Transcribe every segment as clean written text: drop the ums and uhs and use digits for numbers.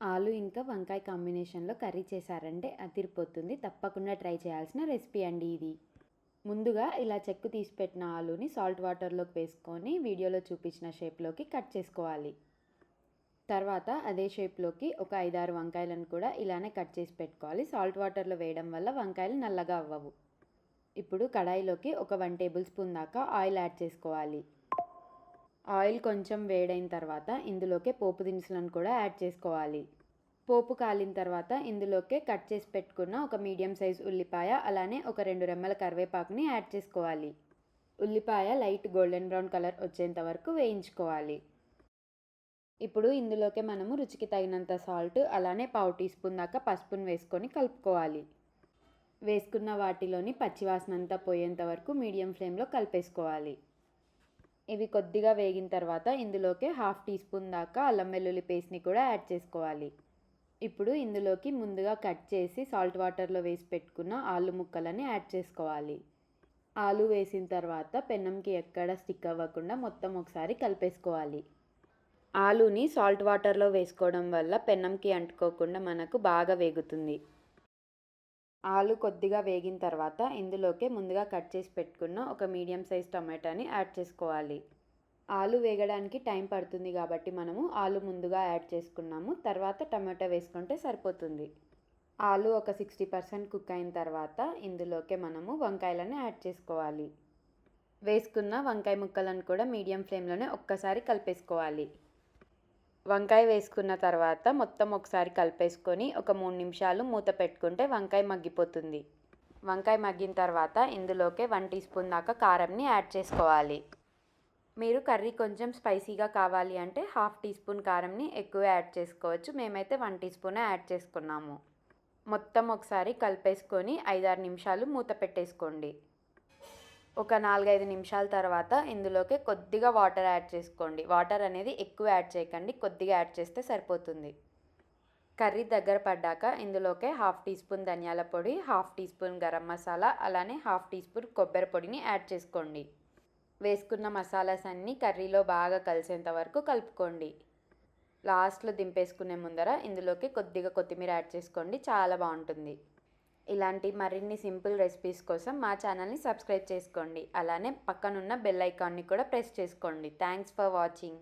ఆలు ఇంకా వంకాయ కాంబినేషన్లో కర్రీ చేశారంటే అదిరిపోతుంది. తప్పకుండా ట్రై చేయాల్సిన రెసిపీ అండి ఇది. ముందుగా ఇలా చెక్కు తీసి పెట్టిన ఆలుని సాల్ట్ వాటర్లోకి వేసుకొని వీడియోలో చూపించిన షేప్లోకి కట్ చేసుకోవాలి. తర్వాత అదే షేప్లోకి ఒక 5-6 వంకాయలను కూడా ఇలానే కట్ చేసి పెట్టుకోవాలి. సాల్ట్ వాటర్లో వేయడం వల్ల వంకాయలు నల్లగా అవ్వవు. ఇప్పుడు కడాయిలోకి ఒక 1 టేబుల్ స్పూన్ దాకా ఆయిల్ యాడ్ చేసుకోవాలి. ఆయిల్ కొంచెం వేడైన తర్వాత ఇందులోకే పోపు దినుసులను కూడా యాడ్ చేసుకోవాలి. పోపు కాలిన తర్వాత ఇందులోకే కట్ చేసి పెట్టుకున్న ఒక మీడియం సైజ్ ఉల్లిపాయ, అలానే ఒక 2 రెమ్మల కరివేపాకుని యాడ్ చేసుకోవాలి. ఉల్లిపాయ లైట్ గోల్డెన్ బ్రౌన్ కలర్ వచ్చేంత వరకు వేయించుకోవాలి. ఇప్పుడు ఇందులోకే మనము రుచికి తగినంత సాల్ట్, అలానే 1/2 టీ స్పూన్ దాకా పసుపును వేసుకొని కలుపుకోవాలి. వేసుకున్న వాటిలోని పచ్చివాసన అంతా పోయేంత వరకు మీడియం ఫ్లేమ్లో కలిపేసుకోవాలి. ఇవి కొద్దిగా వేగిన తర్వాత ఇందులోకి 1/2 టీ స్పూన్ దాకా అల్లం వెల్లుల్లి పేస్ట్ని కూడా యాడ్ చేసుకోవాలి. ఇప్పుడు ఇందులోకి ముందుగా కట్ చేసి సాల్ట్ వాటర్లో వేసి పెట్టుకున్న ఆలు ముక్కలని యాడ్ చేసుకోవాలి. ఆలు వేసిన తర్వాత పెనంకి ఎక్కడ స్టిక్ అవ్వకుండా మొత్తం ఒకసారి కలిపేసుకోవాలి. ఆలుని సాల్ట్ వాటర్లో వేసుకోవడం వల్ల పెనంకి అంటుకోకుండా మనకు బాగా వేగుతుంది. ఆలు కొద్దిగా వేగిన తర్వాత ఇందులోకి ముందుగా కట్ చేసి పెట్టుకున్న ఒక మీడియం సైజ్ టమాటాని యాడ్ చేసుకోవాలి. ఆలు వేగడానికి టైం పడుతుంది కాబట్టి మనము ఆలు ముందుగా యాడ్ చేసుకున్నాము, తర్వాత టమాటా వేసుకుంటే సరిపోతుంది. ఆలు ఒక 60% కుక్ అయిన తర్వాత ఇందులోకి మనము వంకాయలను యాడ్ చేసుకోవాలి. వేసుకున్న వంకాయ ముక్కలను కూడా మీడియం ఫ్లేమ్లోనే ఒక్కసారి కలిపేసుకోవాలి. వంకాయ వేసుకున్న తర్వాత మొత్తం ఒకసారి కలిపేసుకొని ఒక 3 నిమిషాలు మూత పెట్టుకుంటే వంకాయ మగ్గిపోతుంది. వంకాయ మగ్గిన తర్వాత ఇందులోకి 1 టీ స్పూన్ దాకా కారంని యాడ్ చేసుకోవాలి. మీరు కర్రీ కొంచెం స్పైసీగా కావాలి అంటే 1/2 టీ స్పూన్ కారంని ఎక్కువ యాడ్ చేసుకోవచ్చు. మేమైతే 1 టీ స్పూనే యాడ్ చేసుకున్నాము. మొత్తం ఒకసారి కలిపేసుకొని 5-6 నిమిషాలు మూత పెట్టేసుకోండి. ఒక 4-5 నిమిషాల తర్వాత ఇందులోకి కొద్దిగా వాటర్ యాడ్ చేసుకోండి. వాటర్ అనేది ఎక్కువ యాడ్ చేయకండి, కొద్దిగా యాడ్ చేస్తే సరిపోతుంది. కర్రీ దగ్గర పడ్డాక ఇందులోకి 1/2 టీ స్పూన్ ధనియాల పొడి, 1/2 టీ స్పూన్ గరం మసాలా, అలానే 1/2 టీ స్పూన్ కొబ్బరి పొడిని యాడ్ చేసుకోండి. వేసుకున్న మసాలాస్ అన్నీ కర్రీలో బాగా కలిసేంత వరకు కలుపుకోండి. లాస్ట్లో దింపేసుకునే ముందర ఇందులోకి కొద్దిగా కొత్తిమీర యాడ్ చేసుకోండి, చాలా బాగుంటుంది. ఇలాంటి మరిన్ని సింపుల్ రెసిపీస్ కోసం మా ఛానల్ని సబ్స్క్రైబ్ చేసుకోండి. అలానే పక్కనున్న బెల్ ఐకాన్ని కూడా ప్రెస్ చేసుకోండి. Thanks for watching.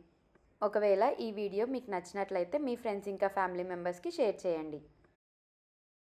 ఒకవేళ ఈ వీడియో మీకు నచ్చినట్లయితే మీ ఫ్రెండ్స్ ఇంకా ఫ్యామిలీ మెంబర్స్కి షేర్ చేయండి.